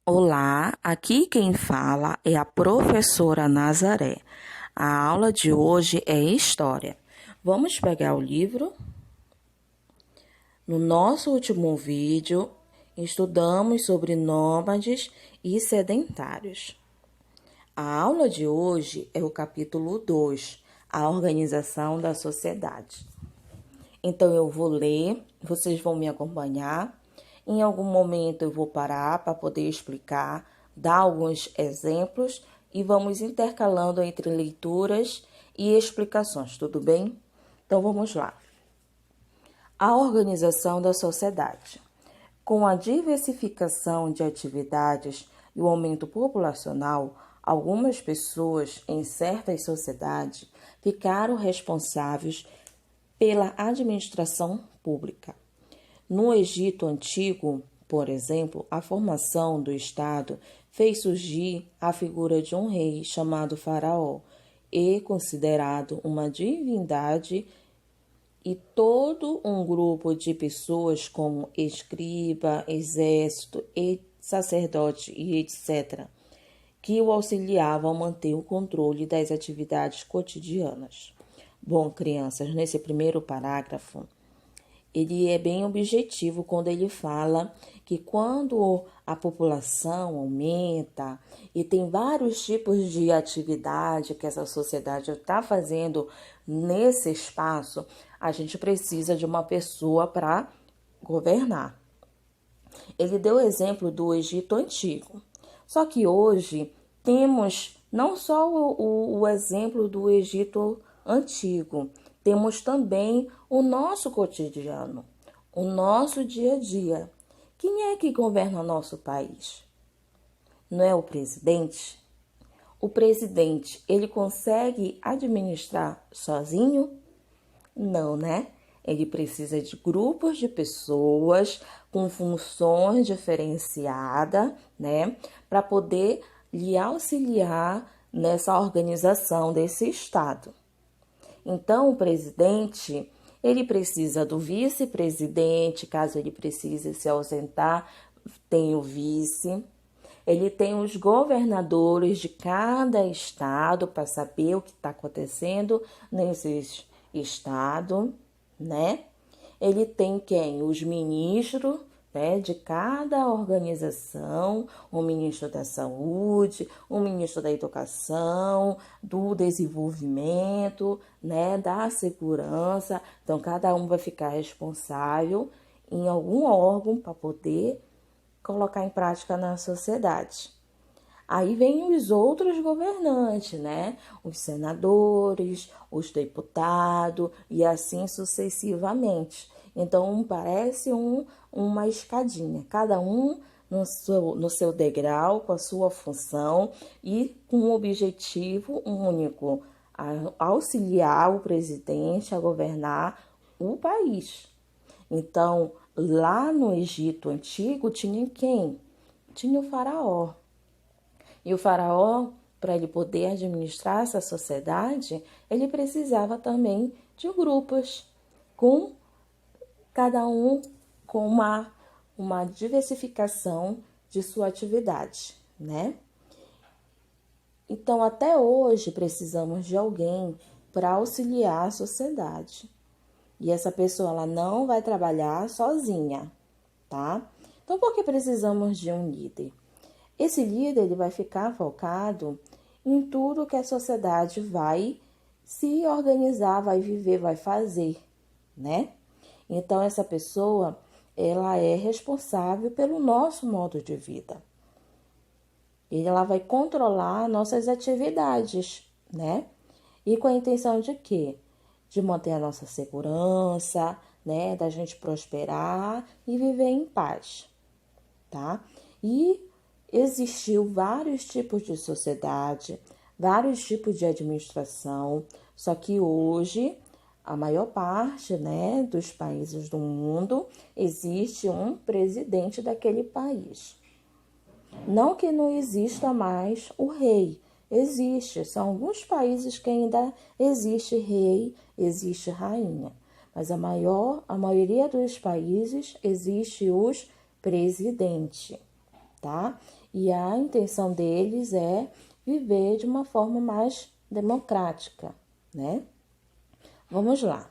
Olá, aqui quem fala é a professora Nazaré. A aula de hoje é História. Vamos pegar o livro? No nosso último vídeo, estudamos sobre nômades e sedentários. A aula de hoje é o capítulo 2, a organização da sociedade. Então, eu vou ler, vocês vão me acompanhar. Em algum momento eu vou parar para poder explicar, dar alguns exemplos e vamos intercalando entre leituras e explicações, tudo bem? Então, vamos lá. A organização da sociedade. Com a diversificação de atividades e o aumento populacional, algumas pessoas em certas sociedades ficaram responsáveis pela administração pública. No Egito Antigo, por exemplo, a formação do Estado fez surgir a figura de um rei chamado Faraó e considerado uma divindade, e todo um grupo de pessoas como escriba, exército, e sacerdote e etc., que o auxiliavam a manter o controle das atividades cotidianas. Bom, crianças, nesse primeiro parágrafo, ele é bem objetivo quando ele fala que quando a população aumenta e tem vários tipos de atividade que essa sociedade está fazendo nesse espaço, a gente precisa de uma pessoa para governar. Ele deu o exemplo do Egito Antigo. Só que hoje temos não só o exemplo do Egito Antigo, temos também o nosso cotidiano, o nosso dia a dia. Quem é que governa nosso país? Não é o presidente? O presidente, ele consegue administrar sozinho? Não, né? Ele precisa de grupos de pessoas com funções diferenciadas, né? Para poder lhe auxiliar nessa organização desse Estado. Então, o presidente, ele precisa do vice-presidente, caso ele precise se ausentar, tem o vice. Ele tem os governadores de cada estado para saber o que está acontecendo nesse estado, né? Ele tem quem? Os ministros, né, de cada organização, o ministro da saúde, o ministro da educação, do desenvolvimento, né, da segurança. Então, cada um vai ficar responsável em algum órgão para poder colocar em prática na sociedade. Aí vem os outros governantes, né? Os senadores, os deputados e assim sucessivamente. Então, parece uma escadinha, cada um no seu degrau, com a sua função e com um objetivo único, auxiliar o presidente a governar o país. Então, lá no Egito Antigo tinha quem? Tinha o faraó. E o faraó, para ele poder administrar essa sociedade, ele precisava também de grupos, com cada um com uma diversificação de sua atividade, né? Então, até hoje, precisamos de alguém para auxiliar a sociedade. E essa pessoa, ela não vai trabalhar sozinha, tá? Então, por que precisamos de um líder? Esse líder, ele vai ficar focado em tudo que a sociedade vai se organizar, vai viver, vai fazer, né? Então, essa pessoa, ela é responsável pelo nosso modo de vida. Ela vai controlar nossas atividades, né? E com a intenção de quê? De manter a nossa segurança, né? Da gente prosperar e viver em paz, tá? E existiu vários tipos de sociedade, vários tipos de administração, só que hoje a maior parte, né, dos países do mundo existe um presidente daquele país. Não que não exista mais o rei, existe, são alguns países que ainda existe rei, existe rainha, mas a maioria dos países existe os presidentes, tá? E a intenção deles é viver de uma forma mais democrática, né? Vamos lá.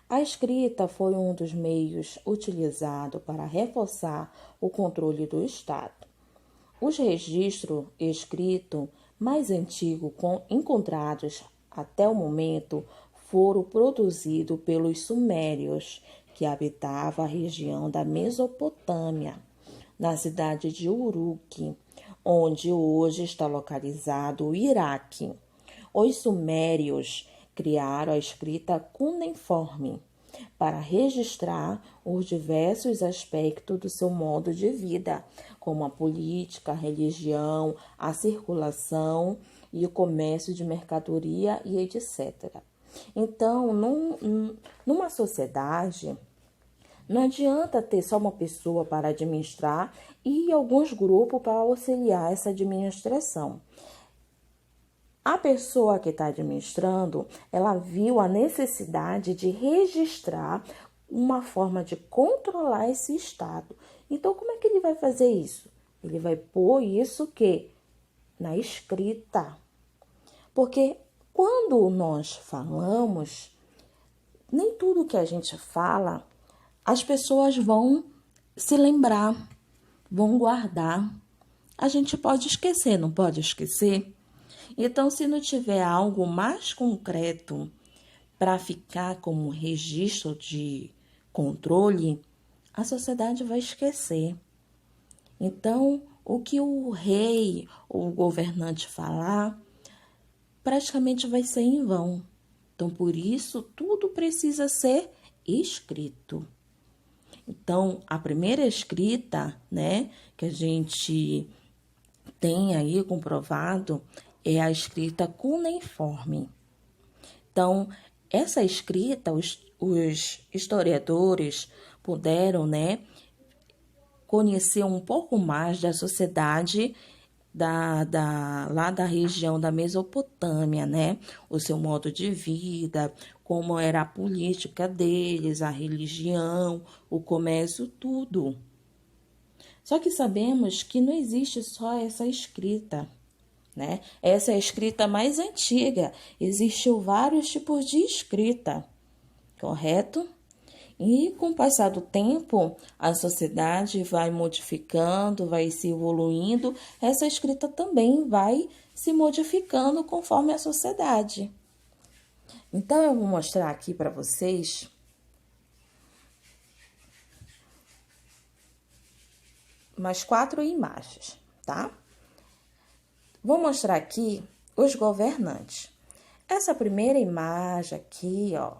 A escrita foi um dos meios utilizados para reforçar o controle do Estado. Os registros escritos mais antigos encontrados até o momento foram produzidos pelos sumérios, que habitavam a região da Mesopotâmia, na cidade de Uruk, onde hoje está localizado o Iraque. Os sumérios criaram a escrita cuneiforme para registrar os diversos aspectos do seu modo de vida, como a política, a religião, a circulação e o comércio de mercadoria e etc. Então, numa sociedade, não adianta ter só uma pessoa para administrar e alguns grupos para auxiliar essa administração. A pessoa que está administrando, ela viu a necessidade de registrar uma forma de controlar esse estado. Então, como é que ele vai fazer isso? Ele vai pôr isso que na escrita. Porque quando nós falamos, nem tudo que a gente fala, as pessoas vão se lembrar, vão guardar. A gente pode esquecer, não pode esquecer? Então, se não tiver algo mais concreto para ficar como registro de controle, a sociedade vai esquecer. Então, o que o rei ou o governante falar, praticamente vai ser em vão. Então, por isso, tudo precisa ser escrito. Então, a primeira escrita, né, que a gente tem aí comprovado, é a escrita cuneiforme. Então, essa escrita, os historiadores puderam, né, conhecer um pouco mais da sociedade lá da região da Mesopotâmia, né? O seu modo de vida, como era a política deles, a religião, o comércio, tudo. Só que sabemos que não existe só essa escrita, né? Essa é a escrita mais antiga. Existiam vários tipos de escrita, correto? E com o passar do tempo, a sociedade vai modificando, vai se evoluindo. Essa escrita também vai se modificando conforme a sociedade. Então, eu vou mostrar aqui para vocês mais 4 imagens, tá? Vou mostrar aqui os governantes. Essa primeira imagem aqui, ó,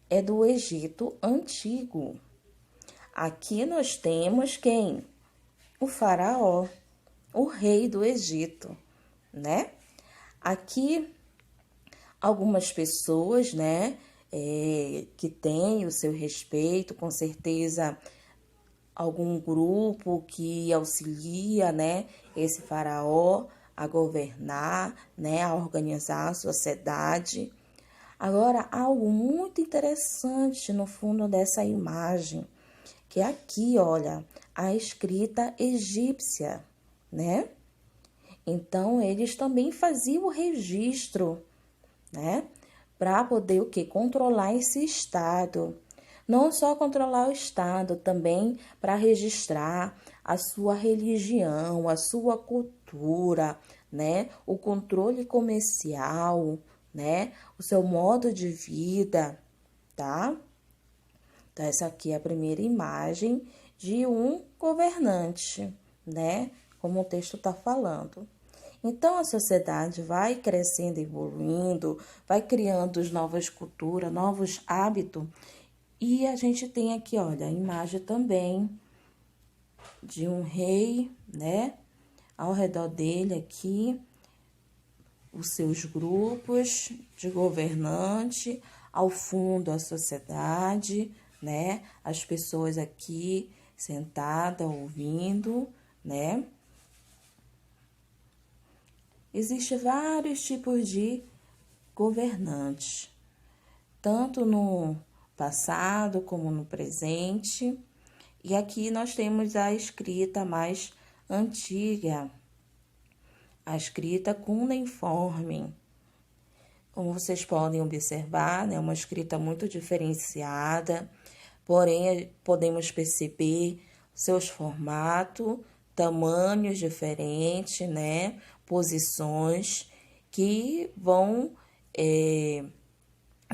é do Egito Antigo. Aqui nós temos quem? O faraó, o rei do Egito, né? Aqui, algumas pessoas, né, que têm o seu respeito, com certeza algum grupo que auxilia, né, esse faraó a governar, né, a organizar a sociedade. Agora, algo muito interessante no fundo dessa imagem, que é aqui, olha, a escrita egípcia, né? Então, eles também faziam o registro, né? Para poder o quê? Controlar esse estado. Não só controlar o estado, também para registrar a sua religião, a sua cultura, né? O controle comercial, né? O seu modo de vida, tá? Então, essa aqui é a primeira imagem de um governante, né? Como o texto está falando. Então, a sociedade vai crescendo, evoluindo, vai criando novas culturas, novos hábitos. E a gente tem aqui, olha, a imagem também de um rei, né? Ao redor dele aqui, os seus grupos de governante, ao fundo a sociedade, né? As pessoas aqui sentadas, ouvindo, né? Existem vários tipos de governantes, tanto no passado como no presente. E aqui nós temos a escrita mais antiga, a escrita cuneiforme. Como vocês podem observar, é uma escrita muito diferenciada, porém podemos perceber seus formatos, tamanhos diferentes, posições que vão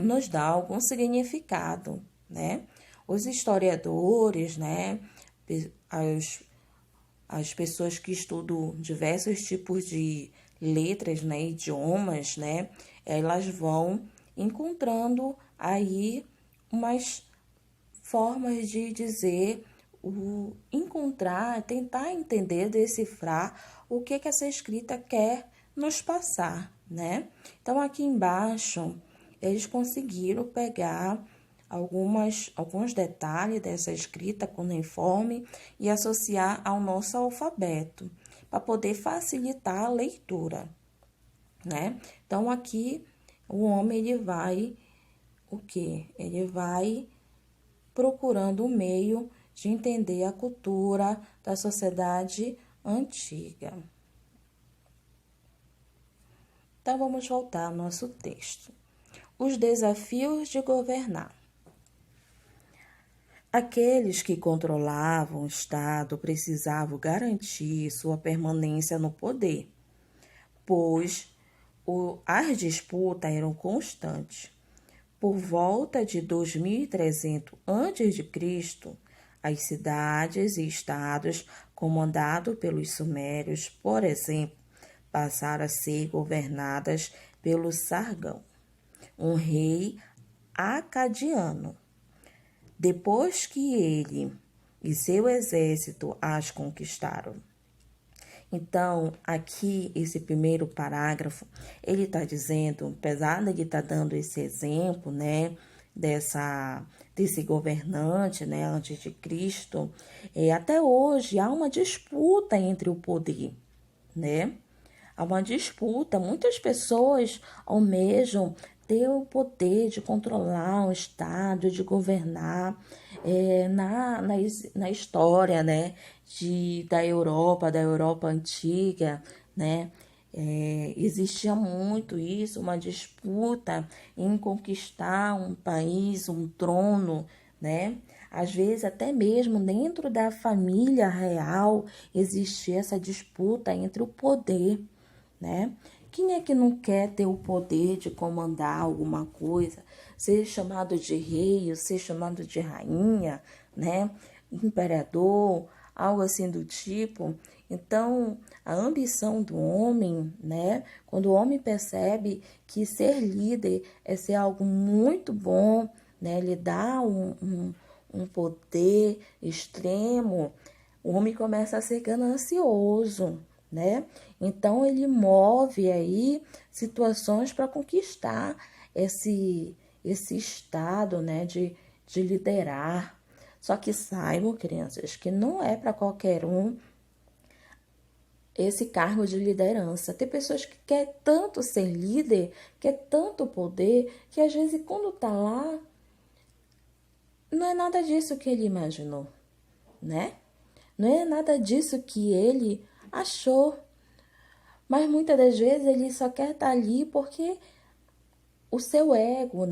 nos dar algum significado, Os historiadores, as pessoas que estudam diversos tipos de letras, idiomas, elas vão encontrando aí umas formas de dizer, encontrar, tentar entender, decifrar o que essa escrita quer nos passar, Então, aqui embaixo, eles conseguiram pegar alguns detalhes dessa escrita cuneiforme e associar ao nosso alfabeto, para poder facilitar a leitura, Então, aqui, o homem, ele vai, Ele vai procurando um meio de entender a cultura da sociedade antiga. Então, vamos voltar ao nosso texto. Os desafios de governar. Aqueles que controlavam o Estado precisavam garantir sua permanência no poder, pois as disputas eram constantes. Por volta de 2300 a.C., as cidades e estados comandados pelos sumérios, por exemplo, passaram a ser governadas pelo Sargão, um rei acadiano. Depois que ele e seu exército as conquistaram. Então, aqui, esse primeiro parágrafo, ele está dizendo, apesar de ele estar dando esse exemplo, desse governante, antes de Cristo, até hoje há uma disputa entre o poder, Há uma disputa, muitas pessoas almejam ter o poder de controlar o Estado, de governar na história, da Europa antiga, existia muito isso, uma disputa em conquistar um país, um trono, Às vezes, até mesmo dentro da família real, existia essa disputa entre o poder, Quem é que não quer ter o poder de comandar alguma coisa, ser chamado de rei, ou ser chamado de rainha, imperador, algo assim do tipo? Então, a ambição do homem, quando o homem percebe que ser líder é ser algo muito bom, lhe dá um poder extremo, o homem começa a ser ganancioso, Então, ele move aí situações para conquistar esse estado, de liderar. Só que saibam, crianças, que não é para qualquer um esse cargo de liderança. Tem pessoas que querem tanto ser líder, quer tanto poder, que às vezes quando está lá, não é nada disso que ele imaginou, Não é nada disso que ele achou. Mas muitas das vezes ele só quer estar ali porque o seu ego,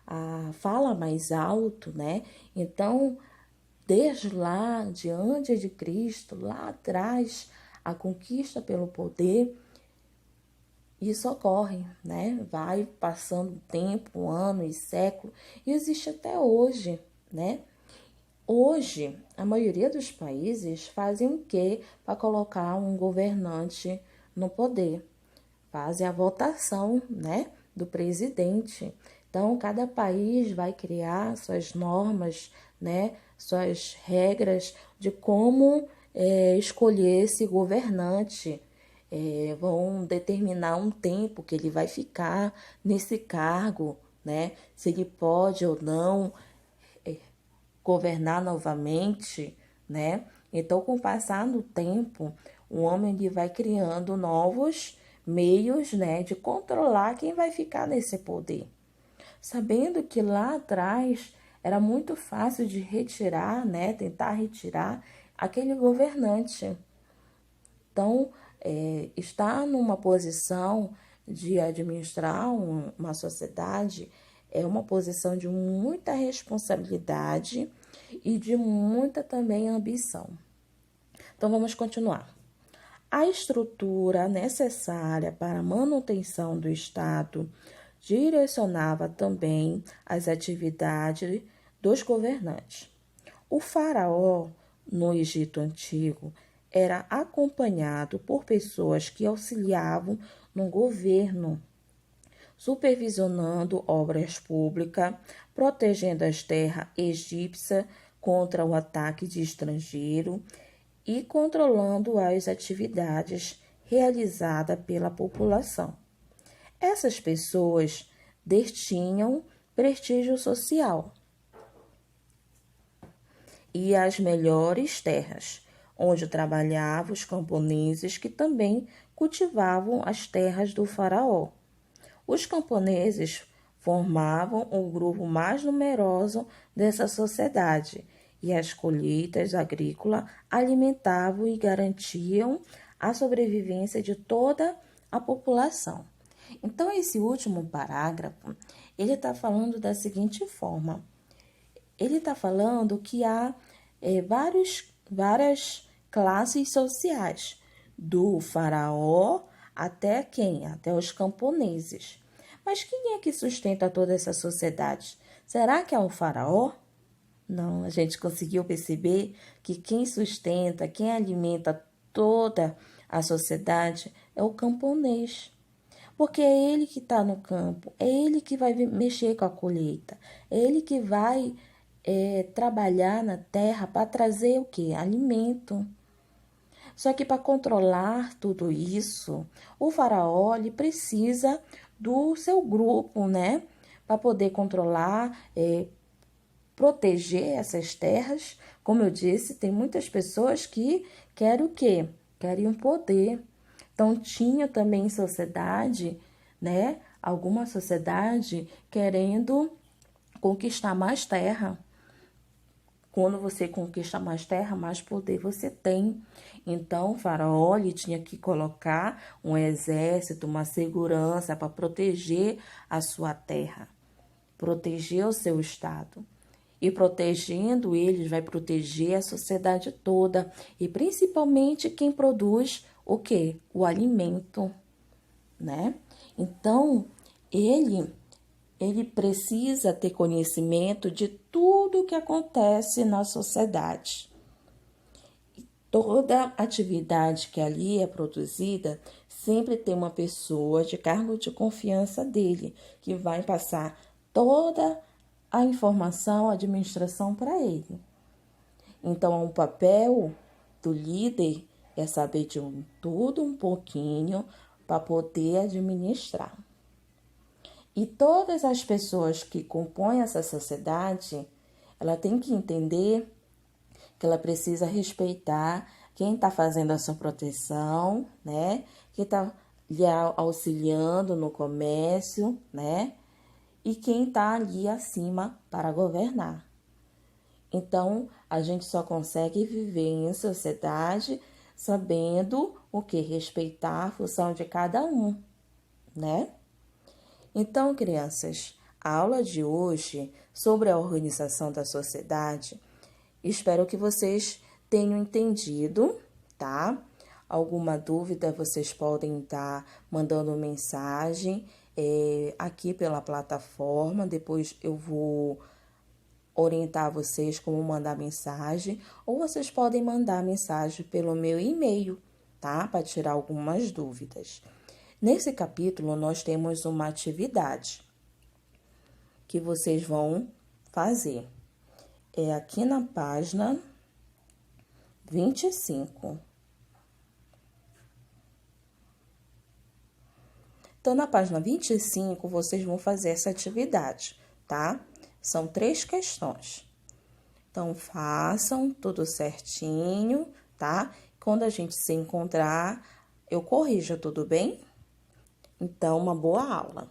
a fala mais alto, Então, desde lá, diante de Cristo, lá atrás, a conquista pelo poder, isso ocorre, Vai passando o tempo, anos, séculos, e existe até hoje, Hoje, a maioria dos países fazem o quê para colocar um governante no poder? Fazem a votação, do presidente. Então, cada país vai criar suas normas, suas regras de como escolher esse governante. Vão determinar um tempo que ele vai ficar nesse cargo, Se ele pode ou não governar novamente, Então, com o passar do tempo, o homem ele vai criando novos meios, de controlar quem vai ficar nesse poder. Sabendo que lá atrás era muito fácil de retirar, tentar retirar aquele governante. Então, estar numa posição de administrar uma sociedade é uma posição de muita responsabilidade e de muita também ambição. Então, vamos continuar. A estrutura necessária para a manutenção do Estado direcionava também as atividades dos governantes. O faraó, no Egito Antigo, era acompanhado por pessoas que auxiliavam no governo, supervisionando obras públicas, protegendo as terras egípcias contra o ataque de estrangeiro e controlando as atividades realizadas pela população. Essas pessoas detinham prestígio social e as melhores terras, onde trabalhavam os camponeses que também cultivavam as terras do faraó. Os camponeses formavam o grupo mais numeroso dessa sociedade e as colheitas agrícolas alimentavam e garantiam a sobrevivência de toda a população. Então, esse último parágrafo, ele está falando da seguinte forma. Ele está falando que há várias classes sociais, do faraó até quem? Até os camponeses. Mas quem é que sustenta toda essa sociedade? Será que é o faraó? Não, a gente conseguiu perceber que quem sustenta, quem alimenta toda a sociedade é o camponês. Porque é ele que está no campo, é ele que vai mexer com a colheita, é ele que vai trabalhar na terra para trazer o quê? Alimento. Só que para controlar tudo isso, o faraó ele precisa do seu grupo, né? Para poder controlar, proteger essas terras. Como eu disse, tem muitas pessoas que querem o quê? Querem um poder. Então, tinha também sociedade, né? Alguma sociedade querendo conquistar mais terra. Quando você conquista mais terra, mais poder você tem. Então, o faraó ele tinha que colocar um exército, uma segurança para proteger a sua terra, proteger o seu estado. E protegendo eles, vai proteger a sociedade toda. E principalmente quem produz o quê? O alimento, né? Então, ele precisa ter conhecimento de tudo o que acontece na sociedade. E toda atividade que ali é produzida, sempre tem uma pessoa de cargo de confiança dele, que vai passar toda a informação, a administração para ele. Então, o papel do líder é saber de tudo um pouquinho para poder administrar. E todas as pessoas que compõem essa sociedade, ela tem que entender que ela precisa respeitar quem está fazendo a sua proteção, né? Quem está lhe auxiliando no comércio, né? E quem está ali acima para governar. Então, a gente só consegue viver em sociedade sabendo o que? Respeitar a função de cada um, né? Então, crianças, a aula de hoje sobre a organização da sociedade, espero que vocês tenham entendido, tá? Alguma dúvida, vocês podem estar mandando mensagem aqui pela plataforma, depois eu vou orientar vocês como mandar mensagem, ou vocês podem mandar mensagem pelo meu e-mail, tá? Para tirar algumas dúvidas. Nesse capítulo, nós temos uma atividade que vocês vão fazer. É aqui na página 25. Então, na página 25, vocês vão fazer essa atividade, tá? São 3 questões. Então, façam tudo certinho, tá? Quando a gente se encontrar, eu corrijo, tudo bem? Então, uma boa aula.